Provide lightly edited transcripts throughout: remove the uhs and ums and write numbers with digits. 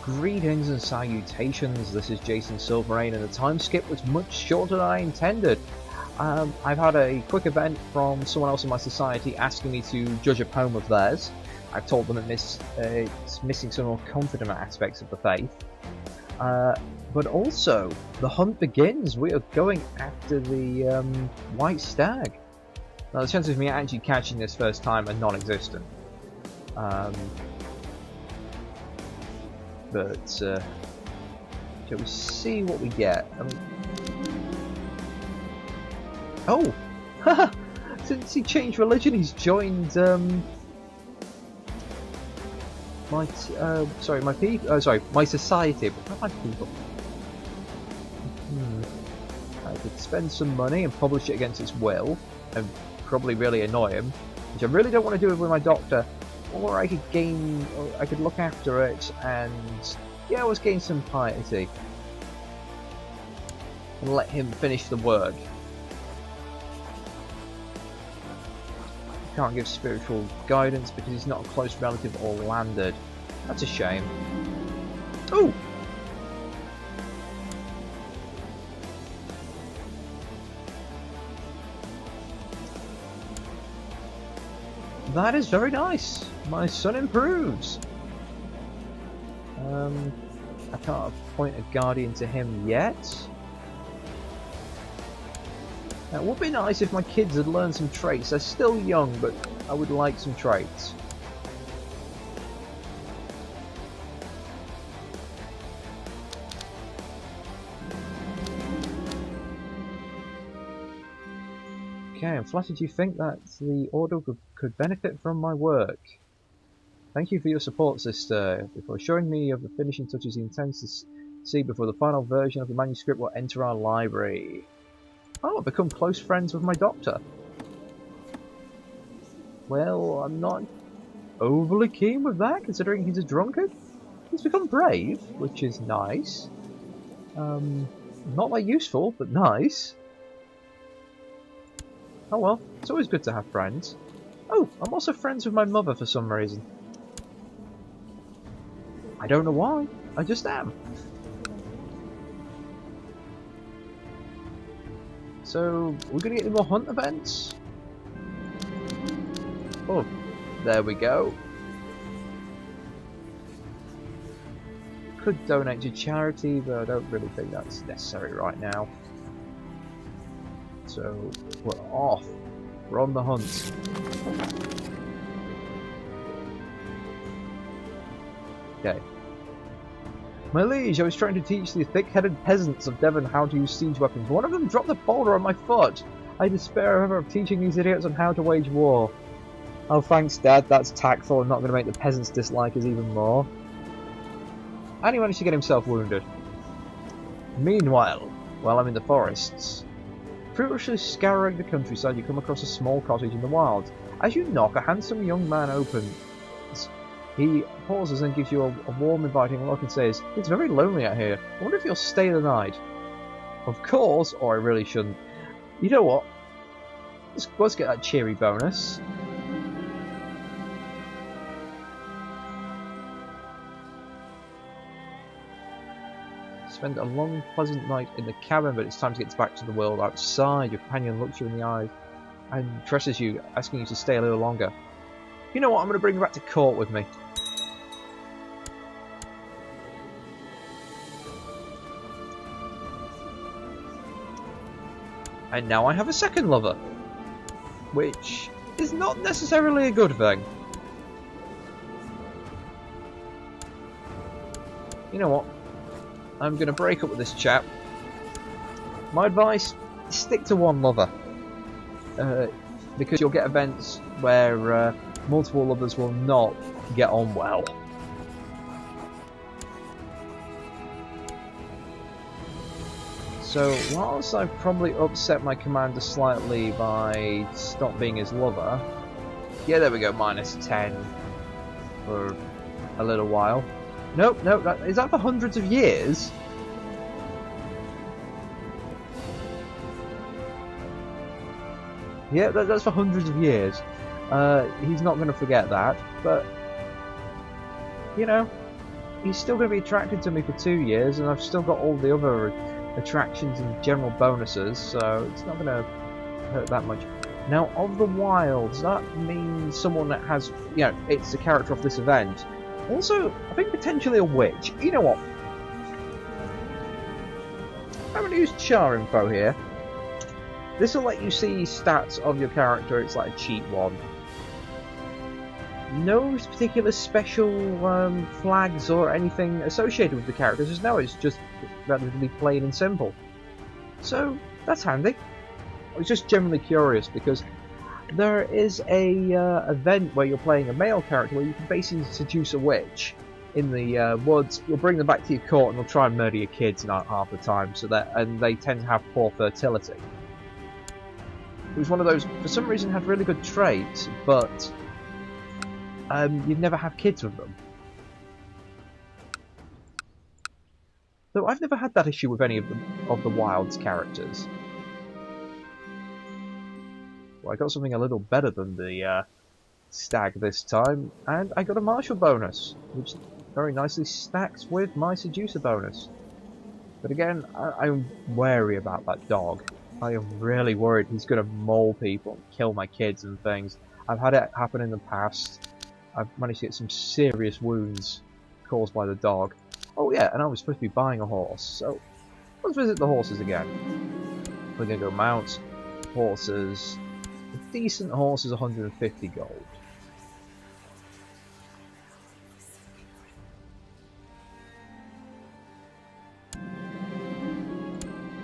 Greetings and salutations, this is Jason Silverain, and the time skip was much shorter than I intended. I've had a quick event from someone else in my society asking me to judge a poem of theirs. I've told them it's missing some more confident aspects of the faith. But also, the hunt begins. We are going after the white stag. Now, the chances of me actually catching this first time are non-existent. But shall we see what we get? Oh! Since he changed religion, he's joined my society. But not my people. I could spend some money and publish it against his will, and probably really annoy him, which I really don't want to do it with my doctor. Or I could look after it and, yeah, always gain some piety. And let him finish the work. Can't give spiritual guidance because he's not a close relative or landed. That's a shame. Ooh! That is very nice. My son improves. I can't appoint a guardian to him yet. Now, it would be nice if my kids had learned some traits. They're still young, but I would like some traits. Okay, I'm flattered you think that the Order could benefit from my work. Thank you for your support, sister. Before showing me of the finishing touches he intends to see before the final version of the manuscript will enter our library. Oh, I've become close friends with my doctor. Well, I'm not overly keen with that, considering he's a drunkard. He's become brave, which is nice. Not that useful, but nice. Oh well, it's always good to have friends. Oh, I'm also friends with my mother for some reason. I don't know why, I just am. So, we're gonna get any more hunt events? Oh, there we go. Could donate to charity, but I don't really think that's necessary right now. So, we're off. We're on the hunt. Okay. My liege, I was trying to teach the thick-headed peasants of Devon how to use siege weapons. One of them dropped a boulder on my foot. I despair ever of teaching these idiots on how to wage war. Oh, thanks, Dad. That's tactful and not going to make the peasants dislike us even more. And he managed to get himself wounded. Meanwhile, while I'm in the forests, fruitlessly scouring the countryside, you come across a small cottage in the wild. As you knock, a handsome young man opens. He pauses and gives you a warm, inviting look and says, "It's very lonely out here. I wonder if you'll stay the night." Of course, or I really shouldn't. You know what? Let's get that cheery bonus. Spend a long, pleasant night in the cabin, but it's time to get back to the world outside. Your companion looks you in the eyes and presses you, asking you to stay a little longer. You know what? I'm going to bring you back to court with me. And now I have a second lover, which is not necessarily a good thing. You know what? I'm going to break up with this chap. My advice, stick to one lover. Because you'll get events where multiple lovers will not get on well. So, whilst I've probably upset my commander slightly by not being his lover, yeah, there we go, -10 for a little while. Nope, is that for hundreds of years? Yeah, that's for hundreds of years. He's not going to forget that, but, you know, he's still going to be attracted to me for 2 years, and I've still got all the other attractions and general bonuses, so it's not going to hurt that much. Now, of the wilds, that means someone that has, you know, it's a character of this event. Also, I think potentially a witch. You know what? I'm going to use char info here. This will let you see stats of your character. It's like a cheat one. No particular special flags or anything associated with the characters. Just no, it's just relatively plain and simple. So that's handy. I was just generally curious because there is a event where you're playing a male character where you can basically seduce a witch in the woods. You'll bring them back to your court and they'll try and murder your kids half the time. And they tend to have poor fertility. It was one of those, for some reason, had really good traits, but you'd never have kids with them. Though I've never had that issue with any of the Wilds characters. Well, I got something a little better than the stag this time, and I got a martial bonus, which very nicely stacks with my seducer bonus. But again, I'm wary about that dog. I am really worried he's going to maul people, kill my kids and things. I've had it happen in the past. I've managed to get some serious wounds caused by the dog. Oh yeah, and I was supposed to be buying a horse, so let's visit the horses again. We're going to go mount horses. A decent horse is 150 gold.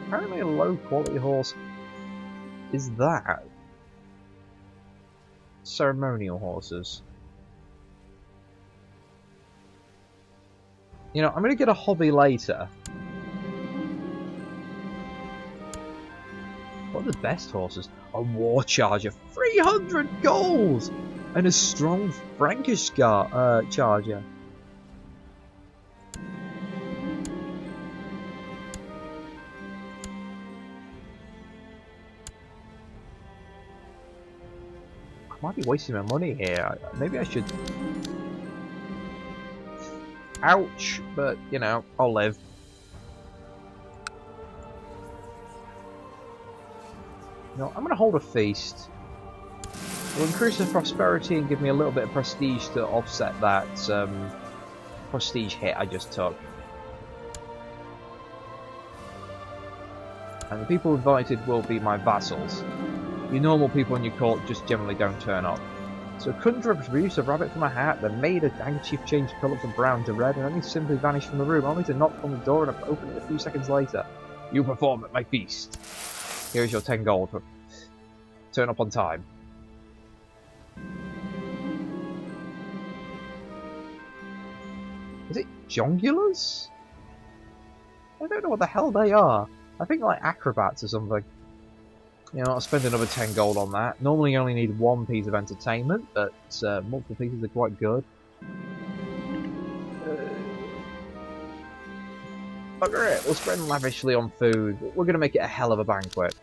Apparently a low quality horse is that. Ceremonial horses. You know, I'm going to get a hobby later. What are the best horses? A war charger, 300 gold! And a strong Frankish charger. I might be wasting my money here. Maybe I should... Ouch, but, you know, I'll live. No, I'm going to hold a feast. It'll increase the prosperity and give me a little bit of prestige to offset that prestige hit I just took. And the people invited will be my vassals. Your normal people in your court just generally don't turn up. So Kundra produced a rabbit from a hat, then made a handkerchief change colour from brown to red, and then he simply vanished from the room, only to knock on the door and open it a few seconds later. You perform at my feast. Here's your 10 gold for turn up on time. Is it jongulars? I don't know what the hell they are. I think like acrobats or something. You know, I'll spend another 10 gold on that. Normally you only need one piece of entertainment, but multiple pieces are quite good. Bugger it, we'll spend lavishly on food. We're going to make it a hell of a banquet.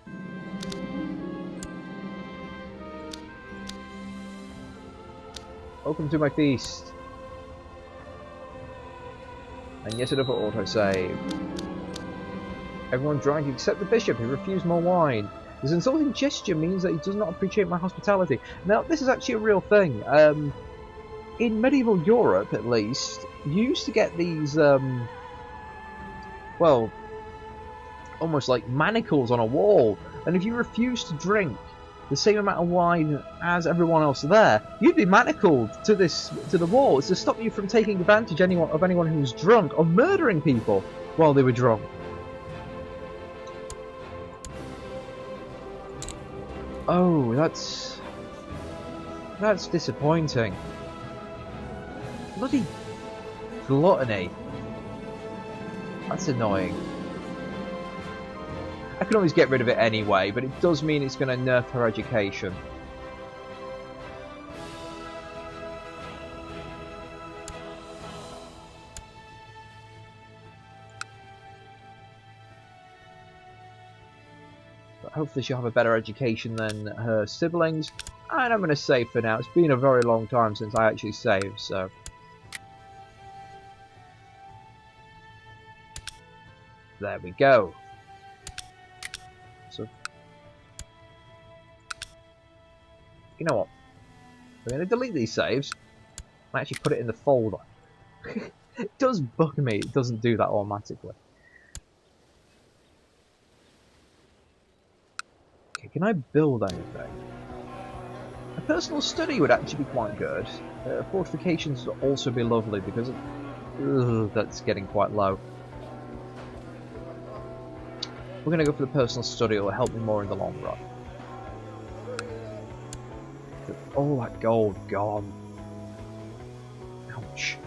Welcome to my feast. And yes, it will auto-save. Everyone drank except the bishop, who refused more wine. This insulting gesture means that he does not appreciate my hospitality. Now, this is actually a real thing. In medieval Europe, at least, you used to get these, well, almost like manacles on a wall. And if you refused to drink the same amount of wine as everyone else there, you'd be manacled to the wall. It's to stop you from taking advantage of anyone who's drunk or murdering people while they were drunk. Oh, that's disappointing. Bloody gluttony. That's annoying. I can always get rid of it anyway, but it does mean it's going to nerf her education. Hopefully she'll have a better education than her siblings. And I'm going to save for now. It's been a very long time since I actually saved, so... There we go. So, you know what? I'm going to delete these saves and actually put it in the folder. It does bug me, it doesn't do that automatically. Okay, can I build anything? A personal study would actually be quite good. Fortifications would also be lovely because that's getting quite low. We're going to go for the personal study, it will help me more in the long run. All that gold gone. Ouch.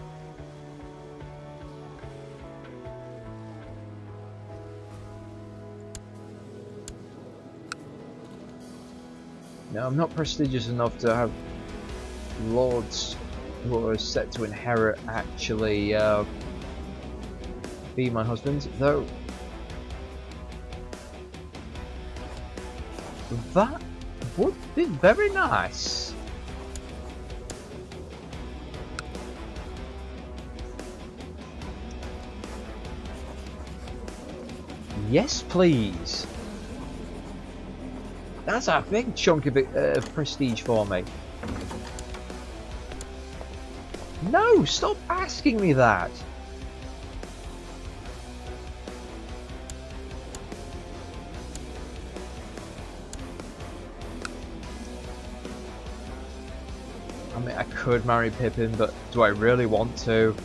No, I'm not prestigious enough to have lords who are set to inherit actually be my husbands, though that would be very nice. Yes, please. That's a big chunk of prestige for me. No, stop asking me that. I mean, I could marry Pippin, but do I really want to?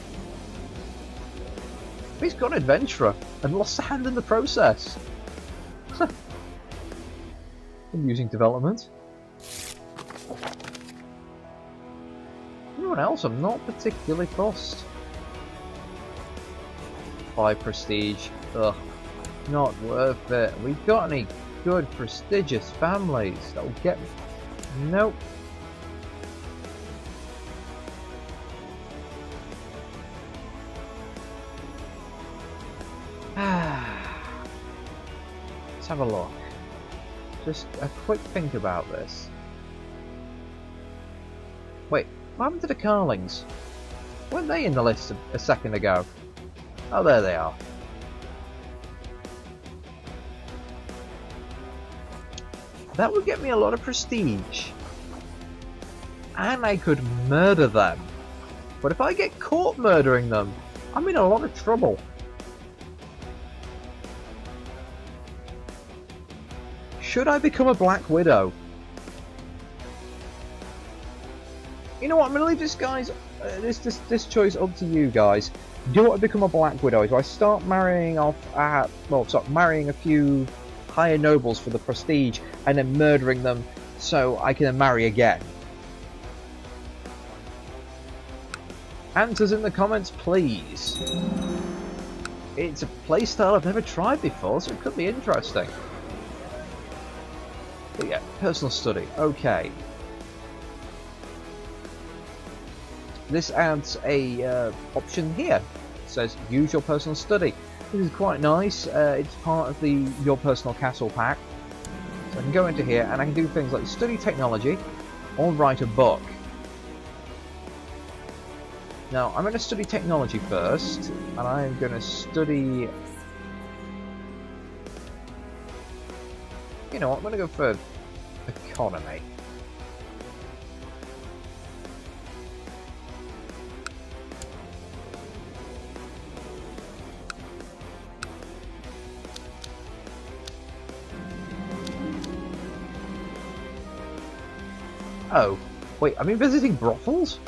He's gone adventurer and lost a hand in the process. Amusing development. Anyone else? I'm not particularly fussed. 5 prestige. Ugh. Not worth it. We got any good prestigious families that'll get me? Nope. Let's have a look. Just a quick think about this. Wait, what happened to the Carlings? Weren't they in the list a second ago? Oh, there they are. That would get me a lot of prestige. And I could murder them. But if I get caught murdering them, I'm in a lot of trouble. Should I become a Black Widow? You know what? I'm gonna leave this this choice up to you guys. Do I become a Black Widow? Do I start marrying off? Start marrying a few higher nobles for the prestige, and then murdering them so I can marry again? Answers in the comments, please. It's a playstyle I've never tried before, so it could be interesting. But yeah, personal study. Okay. This adds a option here. It says use your personal study. This is quite nice. It's part of the Your Personal Castle pack. So I can go into here and I can do things like study technology or write a book. Now, I'm going to study technology first, and I'm going to study... You know what, I'm going to go for economy. Oh, wait, I'm visiting brothels?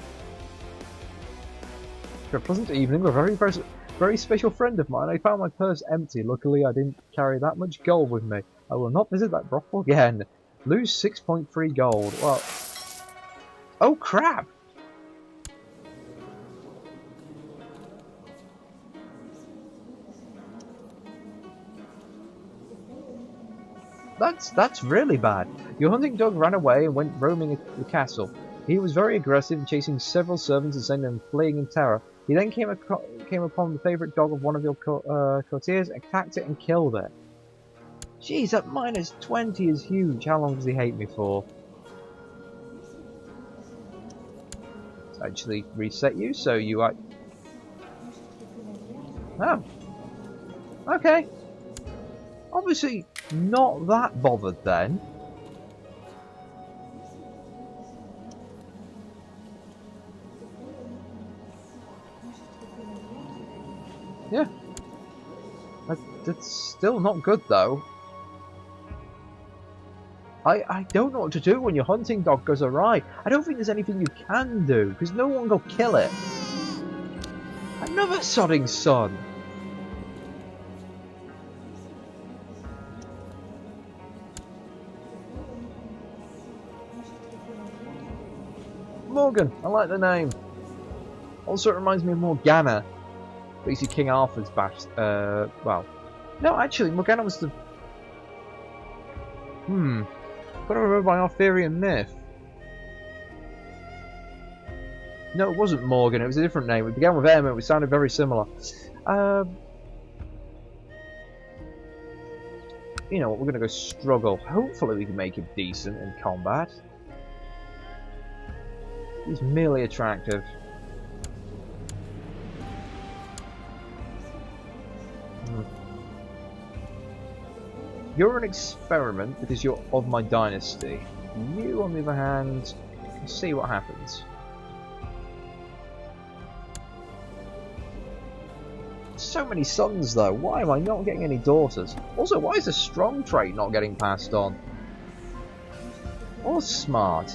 For a pleasant evening with a very special friend of mine, I found my purse empty. Luckily, I didn't carry that much gold with me. I will not visit that brothel again. Lose 6.3 gold. Well... Oh, crap! That's really bad. Your hunting dog ran away and went roaming the castle. He was very aggressive, chasing several servants and sending them fleeing in terror. He then came upon the favourite dog of one of your courtiers, attacked it and killed it. Jeez, that minus 20 is huge. How long does he hate me for? Let's actually reset you, so you are... Oh. Okay. Obviously not that bothered then. Yeah. That's still not good though. I don't know what to do when your hunting dog goes awry. I don't think there's anything you can do, because no one will kill it. Another sodding son. Morgan, I like the name. Also, it reminds me of Morgana. Basically, King Arthur's well, no, actually, Morgana was the. What do I remember by Arthurian myth? No, it wasn't Morgan. It was a different name. It began with M. It sounded very similar. You know what? We're gonna go struggle. Hopefully, we can make him decent in combat. He's merely attractive. You're an experiment because you're of my dynasty. You, on the other hand, see what happens. So many sons, though. Why am I not getting any daughters? Also, why is the strong trait not getting passed on? Or smart?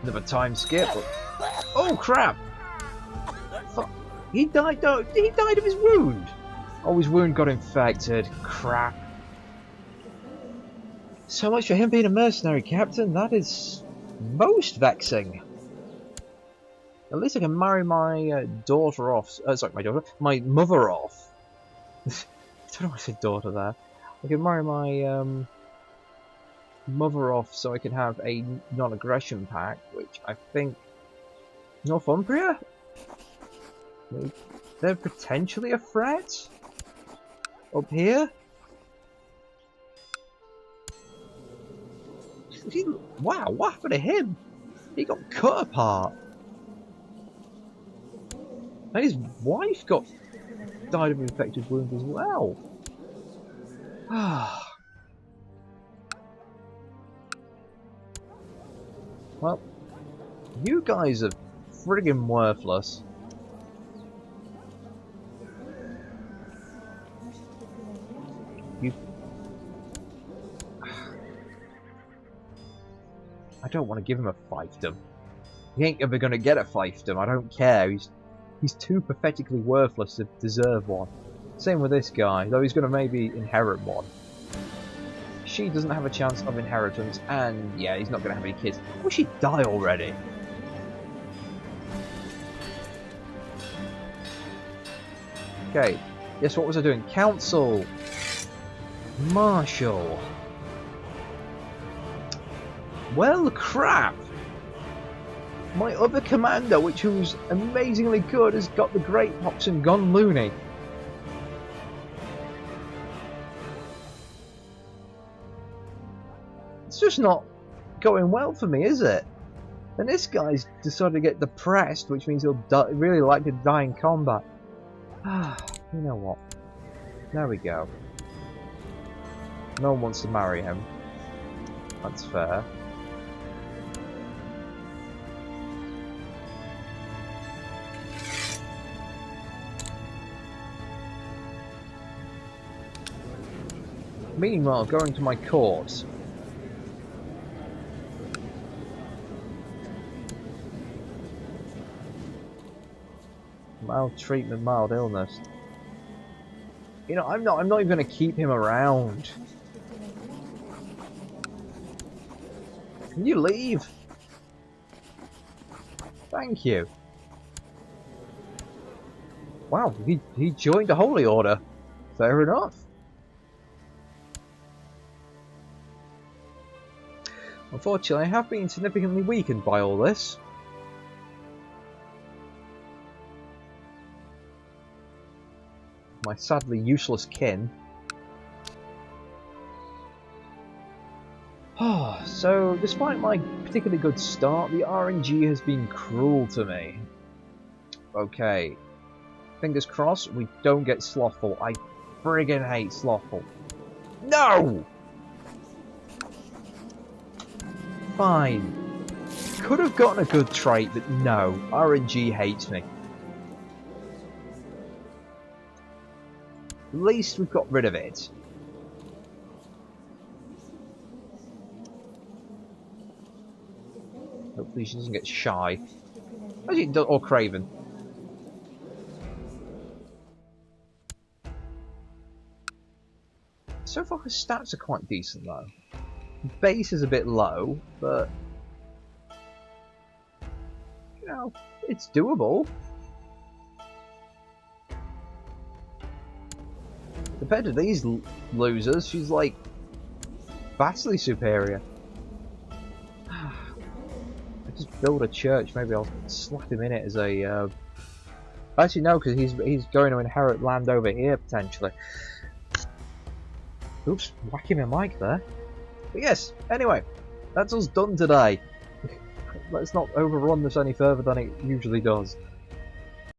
Another time skip. Oh crap! Fuck. He died of his wound. Oh, his wound got infected. Crap. So much for him being a mercenary, Captain. That is most vexing. At least I can marry my daughter off. Sorry, my mother off. I don't know why I said daughter there. I can marry my mother off so I can have a non-aggression pact, which I think Northumbria? They're potentially a threat? Up here? Wow, what happened to him? He got cut apart. And his wife died of infected wounds as well. Well, you guys are friggin' worthless. I don't want to give him a fiefdom. He ain't ever gonna get a fiefdom. I don't care. He's too pathetically worthless to deserve one. Same with this guy, though he's gonna maybe inherit one. She doesn't have a chance of inheritance, and yeah, he's not gonna have any kids. I wish he'd die already. Okay, yes, what was I doing? Council! Marshal! Well, crap! My other commander, which was amazingly good, has got the Great Pox and gone loony. It's just not going well for me, is it? And this guy's decided to get depressed, which means he'll really like to die in combat. You know what? There we go. No one wants to marry him. That's fair. Meanwhile, going to my court. Mild treatment, mild illness. You know, I'm not even going to keep him around. Can you leave? Thank you. Wow, he joined the Holy Order. Fair enough. Unfortunately, I have been significantly weakened by all this. My sadly useless kin. So, despite my particularly good start. The RNG has been cruel to me. Okay. Fingers crossed we don't get Slothful. I friggin' hate Slothful. No! Fine. Could have gotten a good trait, but no. RNG hates me. At least we've got rid of it. Hopefully she doesn't get shy. Or Craven. So far his stats are quite decent though. Base is a bit low, but you know, it's doable. Compared to these losers, she's like vastly superior. I just build a church, maybe I'll slap him in it as a actually no, because he's going to inherit land over here potentially. Oops, whacking my mic there. But yes, anyway, that's us done today. Let's not overrun this any further than it usually does.